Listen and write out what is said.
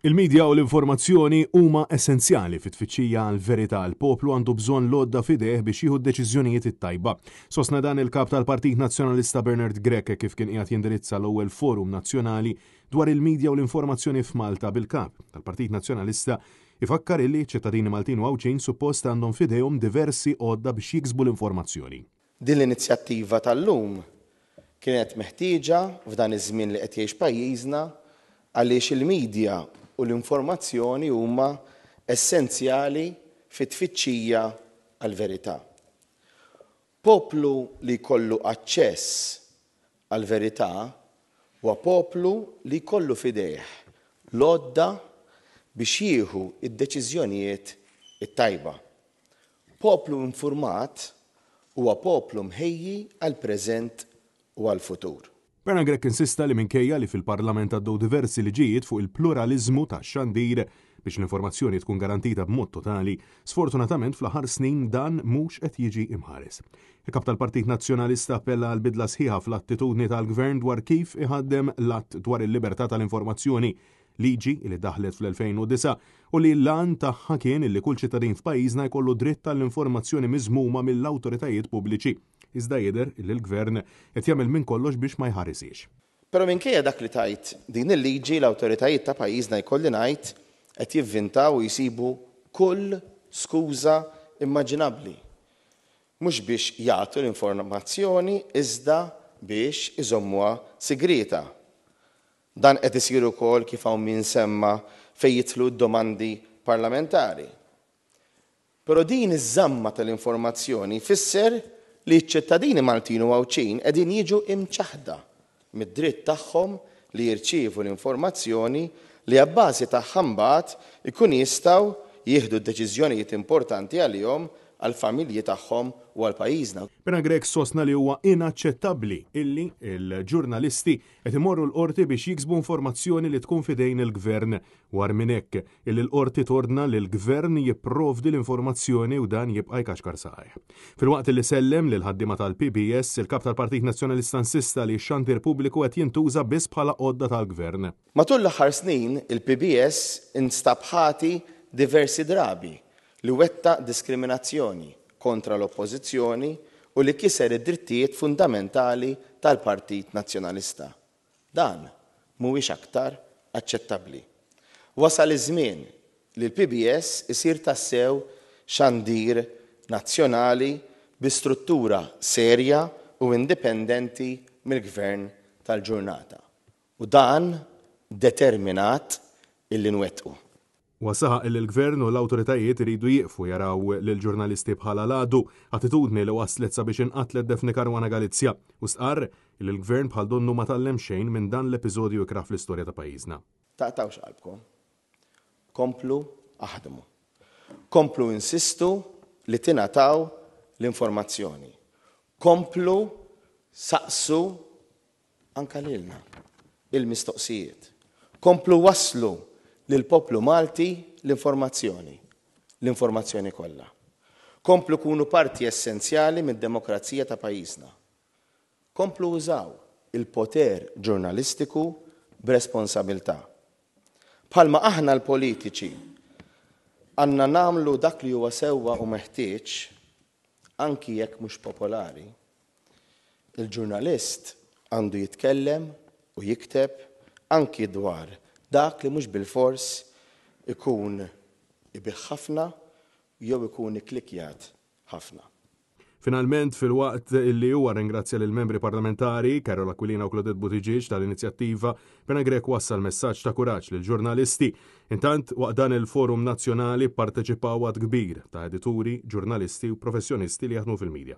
Il-medja u l-informazzjoni huma essenzjali fit-tfittxija għall-verità. Il-poplu għandu bżonn lodda f'idejh biex jieħu d-deċiżjonijiet it-tajba. Sostna dan il-kap tal-Partit Nazzjonalista Bernard Grech kif kien qiegħed jindirizza l-ewwel forum nazzjonali dwar il-medja u l-informazzjoni f'Malta bil-kap tal-Partit Nazzjonalista ifakkar illi ċittadini Maltin u Awċin suppost għandhom f'idejhom diversi għodda biex jiksbu l-informazzjoni. Din l-inizjattiva tal-lum kienet meħtieġa f'dan iż-żmien li qed jgħix pajjiżna għaliex il-medja u l-informazzjoni huma essenzjali fit-tfittxija għall-verità. Poplu li jkollu aċċess għall-verità huwa poplu li jkollu f'idejh l-għodda biex jieħu id-deċiżjonijiet it-tajba. Poplu infurmat huwa poplu mħejji għall-preżent u għall-futur. Bernard Grech insista li minkejja li fil-Parlament għaddew diversi liġijiet fuq il-pluralizmu tax-xandir biex l-informazzjoni tkun garantita b'mod totali, sfortunatament fl-aħħar snin dan mhux qed jiġi imħares. Il-kap tal-Partit Nazzjonalista appella għal bidla sħiħa fl-attitudni tal-Gvern dwar kif iħaddem l-att dwar il-libertà tal-informazzjoni, liġi li daħlet fl-2009 u li l-lan tagħha kien li kull ċittadin f'pajjiżna jkollu dritt tal-informazzjoni miżmuma mill-awtoritajiet pubbliċi. Iżda jidher li l-Gvern qed jagħmel minn kollox biex ma jħaresix. Però minkejja dak li tajt din il-liġi l-awtoritajiet ta' pajjiżna jkolli ngħid qed jivvintaw u jsibu kull skuża immaġinabbli. Mhux biex jagħtu l-informazzjoni iżda biex iżommuha sigrita. Dan qed isir ukoll kif hawn min semma fejn jidħlu d-domandi parlamentari. Però din iż-żamma tal-informazzjoni fisser li ċ-ċittadini Maltin u Awċin qegħdin jiġu imċaħda mid-dritt tagħhom li jirċievu l-informazzjoni li abbażi tagħha mbagħad ikun jistgħu jieħdu d-deċiżjonijiet importanti għalihom għall-familji tagħhom u għall-pajjiżna. Bernard Grech sostna li huwa inaċċettabbli illi l-ġurnalisti qed imorru l-qorti biex jiksbu informazzjoni li tkun fidejn il-Gvern war minn hekk illi l-qorti tordna li l-Gvern jipprovdi l-informazzjoni u dan jibqa' jkaxkar saqajh. Filwaqt li sellem lil ħaddiema tal-PBS, il-kap tal-Partit Nazzjonalista insista li x-xandir pubbliku qed jintuża biss bħala għodda tal-Gvern. Matul l-aħħar snin il-PBS instab ħati diversi drabi li wettaq diskriminazzjoni kontra l-oppożizzjoni u li kiser id-drittijiet fundamentali tal-Partit Nazzjonalista. Dan mhuwiex aktar aċċettabbli. Wasal iż-żmien li l-PBS isir tassew xandir nazzjonali bi struttura serja u indipendenti mill-Gvern tal-ġurnata. U dan determinat illi nwettqu. Wasaħaq li l-Gvern u l-awtoritajiet iridu jieqfu jaraw lill-ġurnalisti bħala ladu, attitudni li waslet sabiex inqatlet Defni Caruana Galizja u sqar li l-Gvern bħal donnu ma tallem xejn minn dan l-episodju ikra fl-istorja ta' pajjiżna. Taqtawx qalbkom. Komplu aħdmu. Komplu insistu li tingħataw l-informazzjoni. Komplu saqsu anke lilna il-mistoqsijiet. Komplu waslu lill-poplu Malti l-informazzjoni kollha. Komplu kunu parti essenzjali mid-demokrazija ta' pajjiżna. Komplu użaw il-poter ġurnalistiku b'responsabilità. Bħalma aħna l-politiċi għandna nagħmlu dak li huwa sewwa u meħtieġ anki jekk mhux popolari, il-ġurnalist għandu jitkellem u jikteb anki dwar dak li mhux bil-fors ikun ibiħ ħafna jew ikun ikklikjat ħafna. Finalment, fil-waqt illi huwa ringrazzja lill membri parlamentari Carola Aquilina u Claudette Buttigieg tal-inizjattiva, Bernard Grech wassal messaġġ ta' kuraġġ lill-ġurnalisti. Intant waqt dan il-forum nazzjonali pparteċipaw għad kbir ta' edituri, ġurnalisti u professjonisti li jaħdmu fil-medja.